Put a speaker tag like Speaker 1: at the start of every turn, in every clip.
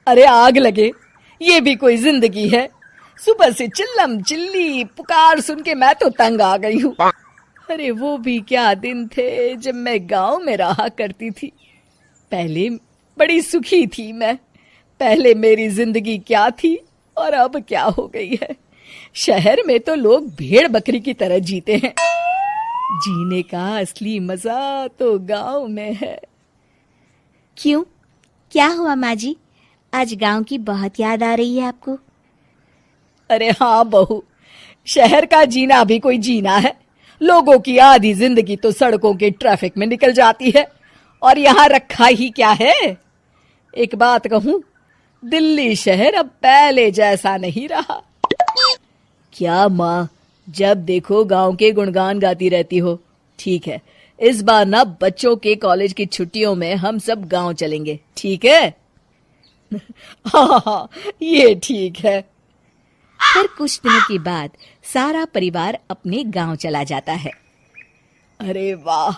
Speaker 1: अरे आग लगे, ये भी कोई जिंदगी है। सुबह से चिल्लम चिल्ली पुकार सुन के मैं तो तंग आ गई हूँ। अरे वो भी क्या दिन थे जब मैं गांव में रहा करती थी। पहले बड़ी सुखी थी मैं। पहले मेरी जिंदगी क्या थी और अब क्या हो गई है। शहर में तो लोग भेड़ बकरी की तरह जीते हैं। जीने का असली मजा तो गांव में है।
Speaker 2: क्यों, क्या हुआ माँ जी? आज गांव की बहुत याद आ रही है आपको?
Speaker 1: अरे हाँ बहू, शहर का जीना भी कोई जीना है। लोगों की आधी जिंदगी तो सड़कों के ट्रैफिक में निकल जाती है और यहाँ रखा ही क्या है। एक बात कहूँ, दिल्ली शहर अब पहले जैसा नहीं रहा। क्या माँ, जब देखो गांव के गुणगान गाती रहती हो। ठीक है, इस बार ना बच्चों के कॉलेज की छुट्टियों में हम सब गांव चलेंगे, ठीक है? हाँ, ये ठीक है।
Speaker 2: फिर कुछ दिनों के बाद सारा परिवार अपने गांव चला जाता है।
Speaker 1: अरे वाह,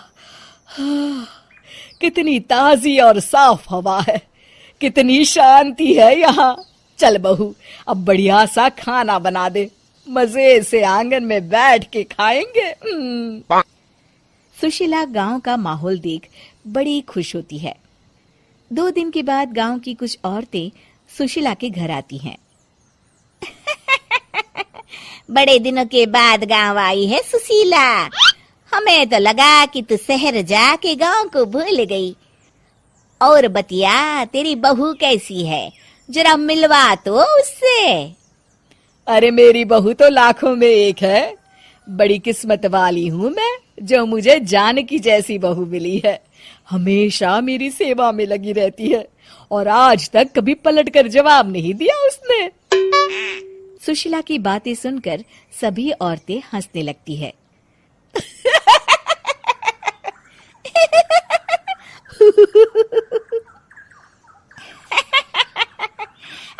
Speaker 1: कितनी ताजी और साफ हवा है, कितनी शांति है यहाँ। चल बहू, अब बढ़िया सा खाना बना दे, मजे से आंगन में बैठ के खाएंगे।
Speaker 2: सुशीला गांव का माहौल देख बड़ी खुश होती है। 2 दिन के बाद गांव की कुछ औरतें सुशीला के घर आती हैं। बड़े दिनों के बाद गांव आई है सुशीला। हमें तो लगा कि तू शहर जाके गांव को भूल गई। और बतिया, तेरी बहू कैसी है? जरा मिलवा तो उससे।
Speaker 1: अरे मेरी बहू तो लाखों में एक है। बड़ी किस्मत वाली हूँ मैं जो मुझे जानकी जैसी बहू मिली है। हमेशा मेरी सेवा में लगी रहती है और आज तक कभी पलट कर जवाब नहीं दिया उसने।
Speaker 2: सुशीला की बातें सुनकर सभी औरतें हंसने लगती है।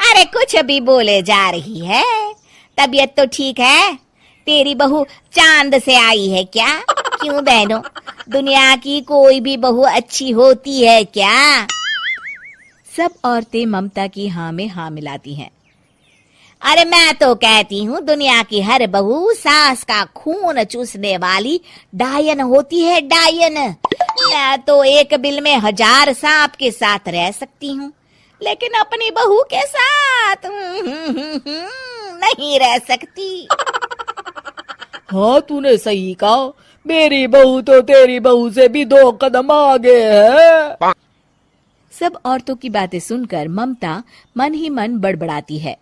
Speaker 2: अरे कुछ भी बोले जा रही है। तबीयत तो ठीक है? तेरी बहू चांद से आई है क्या? क्यों बहनों, दुनिया की कोई भी बहू अच्छी होती है क्या? सब औरतें ममता की हाँ में हाँ मिलाती हैं। अरे मैं तो कहती हूँ दुनिया की हर बहू सास का खून चूसने वाली डायन होती है, डायन। मैं तो एक बिल में 1000 सांप के साथ रह सकती हूँ, लेकिन अपनी बहू के साथ नहीं रह सकती।
Speaker 1: हाँ, तूने सही कहा। मेरी बहू तो तेरी बहू से भी 2 कदम आगे है।
Speaker 2: सब औरतों की बातें सुनकर ममता मन ही मन बड़बड़ाती है।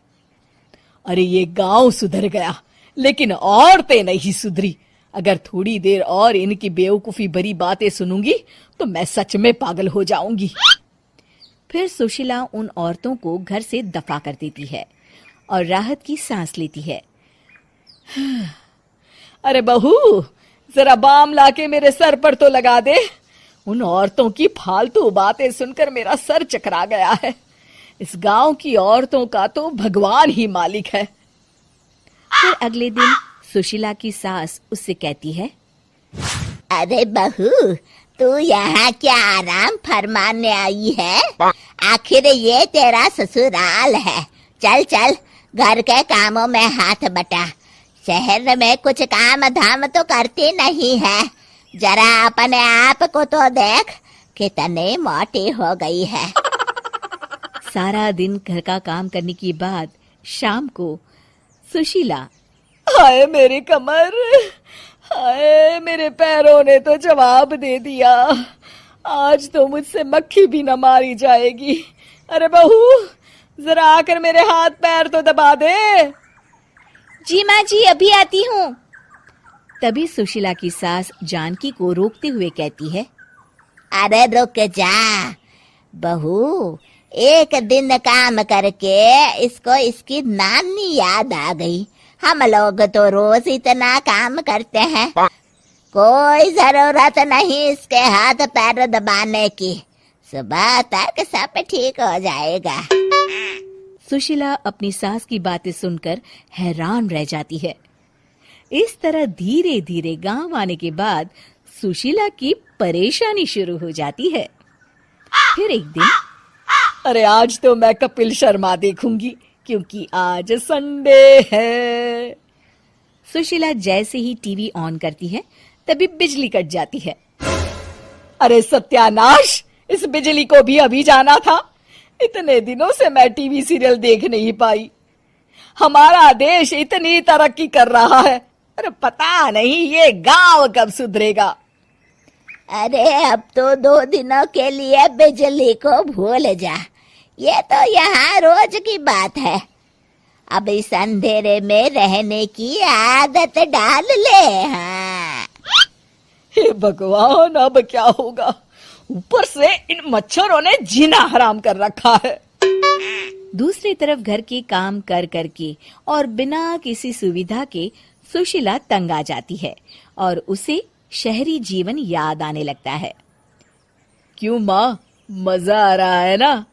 Speaker 1: अरे ये गांव सुधर गया, लेकिन औरतें नहीं सुधरी। अगर थोड़ी देर और इनकी बेवकूफी भरी बातें सुनूंगी तो मैं सच में पागल हो जाऊंगी।
Speaker 2: फिर सुशीला उन औरतों को घर से दफा कर देती है और राहत की सांस लेती है।
Speaker 1: अरे बहू, जरा बाम लाके मेरे सर पर तो लगा दे। उन औरतों की फालतू बातें सुनकर मेरा सर चकरा गया है। इस गांव की औरतों का तो भगवान ही मालिक है।
Speaker 2: फिर अगले दिन सुशीला की सास उससे कहती है,
Speaker 3: अरे बहू, तू यहाँ क्या आराम फरमाने आई है? आखिर ये तेरा ससुराल है। चल चल, घर के कामों में हाथ बटा। शहर में कुछ काम धाम तो करती नहीं है। जरा अपने आप को तो देख, कितनी मोटी हो गई है।
Speaker 2: सारा दिन घर का काम करने के बाद शाम को सुशीला,
Speaker 1: हाय मेरी कमर, हाय मेरे पैरों ने तो जवाब दे दिया। आज तो मुझसे मक्खी भी न मारी जाएगी। अरे बहू, जरा आकर मेरे हाथ पैर तो दबा दे।
Speaker 2: जी माँ जी, अभी आती हूँ। तभी सुशीला की सास जानकी को रोकते हुए कहती है,
Speaker 3: अरे रुक जा बहू, एक दिन काम करके इसको इसकी नानी याद आ गई। हम लोग तो रोज इतना काम करते हैं, कोई जरूरत नहीं इसके हाथ पैर दबाने की। सुबह तक सब ठीक हो जाएगा।
Speaker 2: सुशीला अपनी सास की बातें सुनकर हैरान रह जाती है। इस तरह धीरे धीरे गांव आने के बाद सुशीला की परेशानी शुरू हो जाती है। फिर एक दिन,
Speaker 1: अरे आज तो मैं कपिल शर्मा देखूंगी क्योंकि आज संडे है।
Speaker 2: सुशीला जैसे ही टीवी ऑन करती है तभी बिजली कट जाती है।
Speaker 1: अरे सत्यानाश, इस बिजली को भी अभी जाना था। इतने दिनों से मैं टीवी सीरियल देख नहीं पाई। हमारा देश इतनी तरक्की कर रहा है, अरे पता नहीं ये गांव कब सुधरेगा।
Speaker 3: अरे अब तो 2 दिनों के लिए बिजली को भूल जा, ये तो यहाँ रोज की बात है। अब इस अंधेरे में रहने की आदत डाल ले। हाँ।
Speaker 1: हे भगवान, अब क्या होगा? ऊपर से इन मच्छरों ने जीना हराम कर रखा है।
Speaker 2: दूसरी तरफ घर के काम कर करके और बिना किसी सुविधा के सुशीला तंग आ जाती है और उसे शहरी जीवन याद आने लगता है।
Speaker 1: क्यों माँ, मजा आ रहा है ना?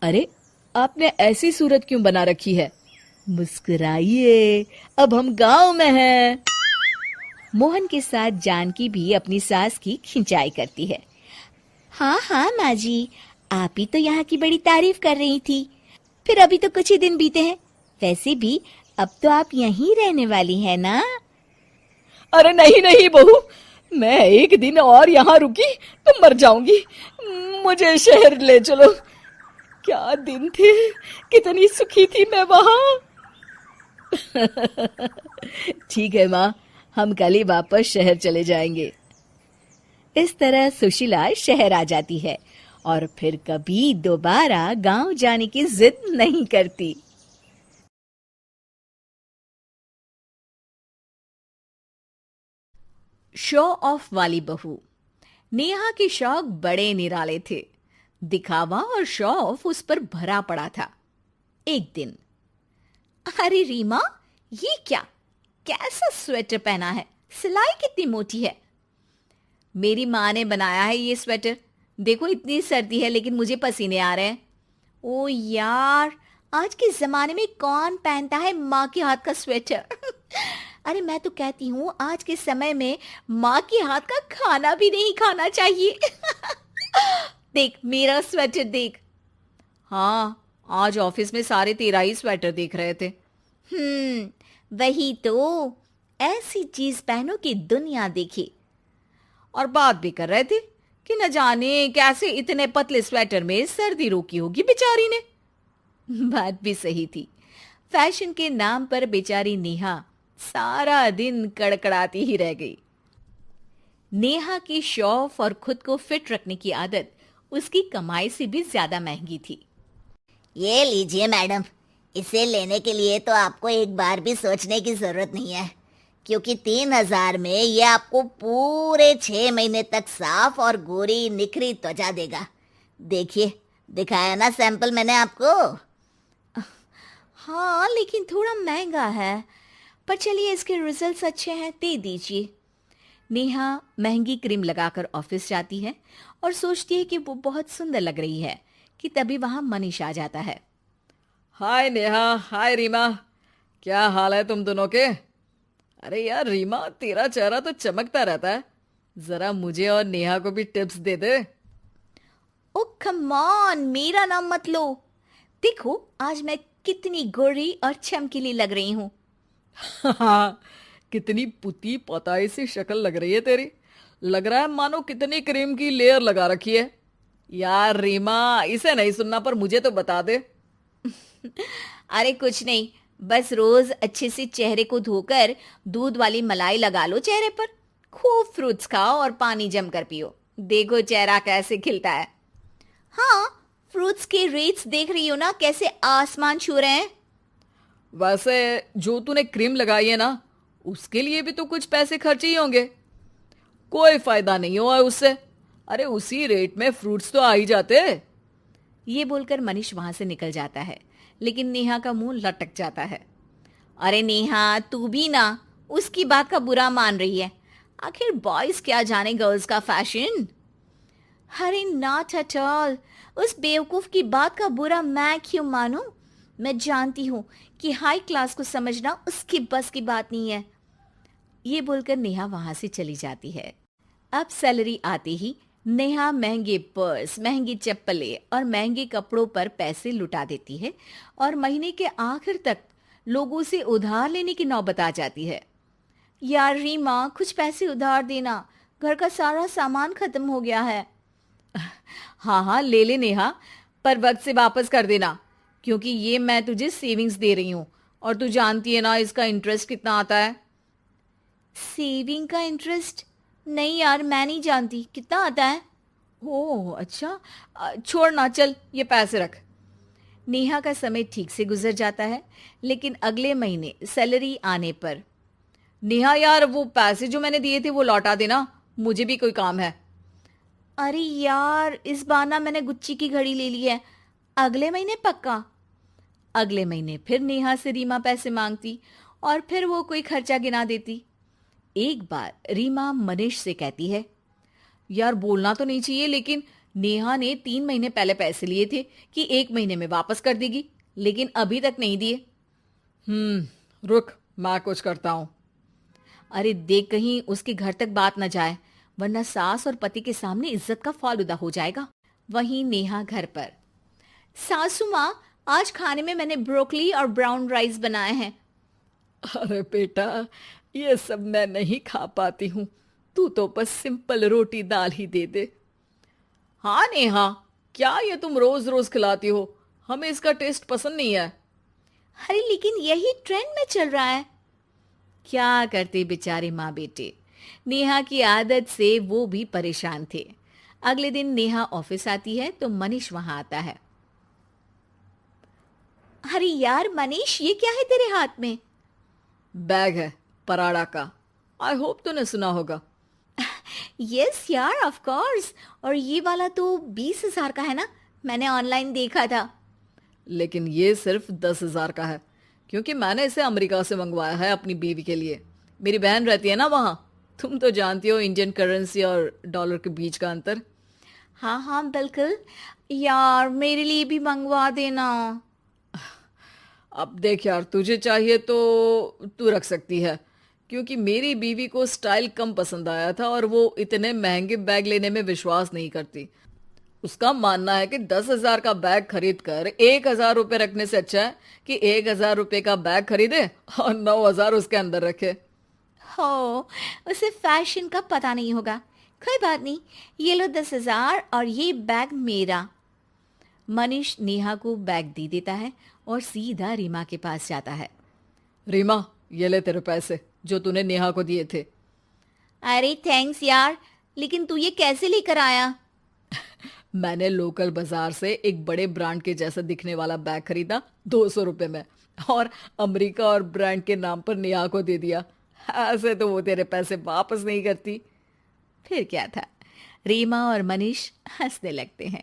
Speaker 1: अरे आपने ऐसी सूरत क्यों बना रखी है? मुस्कुराइए, अब हम गांव में हैं।
Speaker 2: मोहन के साथ जानकी भी अपनी सास की खिंचाई करती है। हाँ हाँ माँ जी, आप ही तो यहाँ की बड़ी तारीफ कर रही थी। फिर अभी तो कुछ ही दिन बीते हैं, वैसे भी अब तो आप यहीं रहने वाली है ना?
Speaker 1: अरे नहीं नहीं बहू, मैं एक दिन और यहाँ रुकी तो मर जाऊंगी। मुझे शहर ले चलो। क्या दिन थे, कितनी सुखी थी मैं वहां। ठीक है माँ, हम कल ही वापस शहर चले जाएंगे।
Speaker 2: इस तरह सुशीला शहर आ जाती है और फिर कभी दोबारा गांव जाने की जिद नहीं करती। शो ऑफ वाली बहू। नेहा के शौक बड़े निराले थे। दिखावा और शो ऑफ उस पर भरा पड़ा था। एक दिन, अरे रीमा, ये क्या, कैसा स्वेटर पहना है? सिलाई कितनी मोटी है। मेरी माँ ने बनाया है ये स्वेटर। देखो इतनी सर्दी है लेकिन मुझे पसीने आ रहे हैं। ओ यार, आज के जमाने में कौन पहनता है माँ के हाथ का स्वेटर? अरे मैं तो कहती हूँ आज के समय में माँ के हाथ का खाना भी नहीं खाना चाहिए। देख मेरा स्वेटर देख। हाँ, आज ऑफिस में सारे तेरा ही स्वेटर देख रहे थे। वही तो, ऐसी चीज पहनो कि दुनिया देखे।
Speaker 1: और बात भी कर रहे थे कि न जाने कैसे इतने पतले स्वेटर में सर्दी रोकी होगी बेचारी ने।
Speaker 2: बात भी सही थी। फैशन के नाम पर बेचारी नेहा सारा दिन कड़कड़ाती ही रह गई। नेहा की शौफ और खुद को फिट रखने की आदत उसकी कमाई से भी ज्यादा महंगी थी।
Speaker 3: ये लीजिए मैडम, इसे लेने के लिए तो आपको एक बार भी सोचने की जरूरत नहीं है, क्योंकि 3000 में ये आपको पूरे 6 महीने तक साफ और गोरी निखरी त्वचा देगा। देखिए, दिखाया ना सैंपल मैंने आपको।
Speaker 2: हाँ, लेकिन थोड़ा महंगा है, पर चलिए इसके रिजल्ट्स अच्छे हैं, दे दीजिए। नेहा महंगी क्रीम लगाकर ऑफिस जाती है और सोचती है कि वो बहुत सुंदर लग रही है कि तभी वहां मनीष आ जाता है।
Speaker 1: हाय नेहा, हाय रीमा, क्या हाल है तुम दोनों के? अरे यार रीमा, तेरा चेहरा तो चमकता रहता है, जरा मुझे और नेहा को भी tips they they.
Speaker 2: O come on, मेरा नाम मत लो। देखो आज मैं कितनी गोरी और चमकीली लग रही हूँ।
Speaker 1: कितनी पुती पताई सी शक्ल लग रही है तेरी। लग रहा है मानो कितनी क्रीम की लेयर लगा रखी है। यार रीमा, इसे नहीं सुनना, पर मुझे तो बता दे।
Speaker 2: अरे कुछ नहीं, बस रोज अच्छे से चेहरे को धोकर दूध वाली मलाई लगा लो चेहरे पर, खूब फ्रूट्स खाओ और पानी जमकर पियो, देखो चेहरा कैसे खिलता है। हाँ, फ्रूट्स के रेट्स देख रही हो ना, कैसे आसमान छू रहे हैं।
Speaker 1: वैसे जो तूने क्रीम लगाई है ना, उसके लिए भी तो कुछ पैसे खर्चे ही होंगे। कोई फायदा नहीं हुआ उससे। अरे उसी रेट में फ्रूट्स तो आ ही जाते।
Speaker 2: ये बोलकर मनीष वहां से निकल जाता है, लेकिन नेहा का मुंह लटक जाता है। अरे नेहा, तू भी ना उसकी बात का बुरा मान रही है। आखिर बॉयज क्या जाने गर्ल्स का फैशन। अरे नॉट एट ऑल, उस बेवकूफ की बात का बुरा मैं क्यों मानूं? मैं जानती हूं कि हाई क्लास को समझना उसकी बस की बात नहीं है। ये बोलकर नेहा वहां से चली जाती है। अब सैलरी आते ही नेहा महंगे पर्स, महंगी चप्पलें और महंगे कपड़ों पर पैसे लुटा देती है और महीने के आखिर तक लोगों से उधार लेने की नौबत आ जाती है। यार रीमा, कुछ पैसे उधार देना, घर का सारा सामान खत्म हो गया है। हाँ हाँ, ले ले नेहा, पर वक्त से वापस कर देना, क्योंकि ये मैं तुझे सेविंग्स दे रही हूँ और तू जानती है ना इसका इंटरेस्ट कितना आता है। सेविंग का इंटरेस्ट? नहीं यार, मैं नहीं जानती, कितना आता है? ओह अच्छा, छोड़ ना, चल ये पैसे रख। नेहा का समय ठीक से गुजर जाता है, लेकिन अगले महीने सैलरी आने पर, नेहा यार वो पैसे जो मैंने दिए थे वो लौटा देना, मुझे भी कोई काम है। अरे यार, इस बार ना मैंने गुच्ची की घड़ी ले ली है, अगले महीने पक्का। अगले महीने फिर नेहा से रीमा पैसे मांगती और फिर वो कोई खर्चा गिना देती। एक बार रीमा मनीष से कहती है, यार बोलना तो नहीं चाहिए, लेकिन नेहा ने 3 महीने पहले पैसे लिए थे कि 1 महीने में वापस कर देगी, लेकिन अभी तक नहीं दिए। रुक, मैं कुछ करता हूं। अरे देख, कहीं उसके घर तक बात न जाए, वरना सास और पति के सामने इज्जत का फालूदा हो जाएगा। वहीं नेहा घर पर, सासू माँ, आज खाने में मैंने ब्रोकली और ब्राउन राइस बनाए हैं।
Speaker 1: अरे बेटा, ये सब मैं नहीं खा पाती हूँ, तू तो बस सिंपल रोटी दाल ही दे दे। हाँ नेहा, क्या ये तुम रोज रोज खिलाती हो, हमें इसका टेस्ट पसंद नहीं है।
Speaker 2: अरे लेकिन यही ट्रेंड में चल रहा है। क्या करते बेचारे माँ बेटे, नेहा की आदत से वो भी परेशान थे। अगले दिन नेहा ऑफिस आती है तो मनीष वहां आता है। अरे यार मनीष, ये क्या है तेरे हाथ में?
Speaker 1: बैग है पराड़ा का, आई होप तूने सुना होगा।
Speaker 2: यस यार, ऑफ कोर्स। और ये वाला तो 20,000 का है ना, मैंने ऑनलाइन देखा था।
Speaker 1: लेकिन ये सिर्फ 10,000 का है, क्योंकि मैंने इसे अमेरिका से मंगवाया है अपनी बीवी के लिए। मेरी बहन रहती है ना वहाँ, तुम तो जानती हो इंडियन करेंसी और डॉलर के बीच का अंतर।
Speaker 2: हाँ हाँ बिल्कुल, यार मेरे लिए भी मंगवा देना।
Speaker 1: अब देख यार, तुझे चाहिए तो तू रख सकती है, क्योंकि मेरी बीवी को स्टाइल कम पसंद आया था और वो इतने महंगे बैग लेने में विश्वास नहीं करती। उसका मानना है कि 10,000 का बैग खरीद कर 1,000 रुपये रखने से अच्छा है कि 1,000 रुपये का बैग खरीदे और 9,000 उसके अंदर रखे।
Speaker 2: हो, उसे फैशन का पता नहीं होगा। कोई बात नहीं, ये लो 10,000 और ये बैग मेरा। मनीष नेहा को बैग दे देता है और सीधा रीमा के पास जाता है।
Speaker 1: रीमा, ये ले तेरे पैसे जो तूने नेहा को दिए थे।
Speaker 2: अरे थैंक्स यार, लेकिन तू ये कैसे लेकर आया?
Speaker 1: मैंने लोकल बाजार से एक बड़े ब्रांड के जैसा दिखने वाला बैग खरीदा 200 रुपये में, और अमेरिका और ब्रांड के नाम पर नेहा को दे दिया। ऐसे तो वो तेरे पैसे वापस नहीं करती।
Speaker 2: फिर क्या था, रीमा और मनीष हंसने लगते हैं।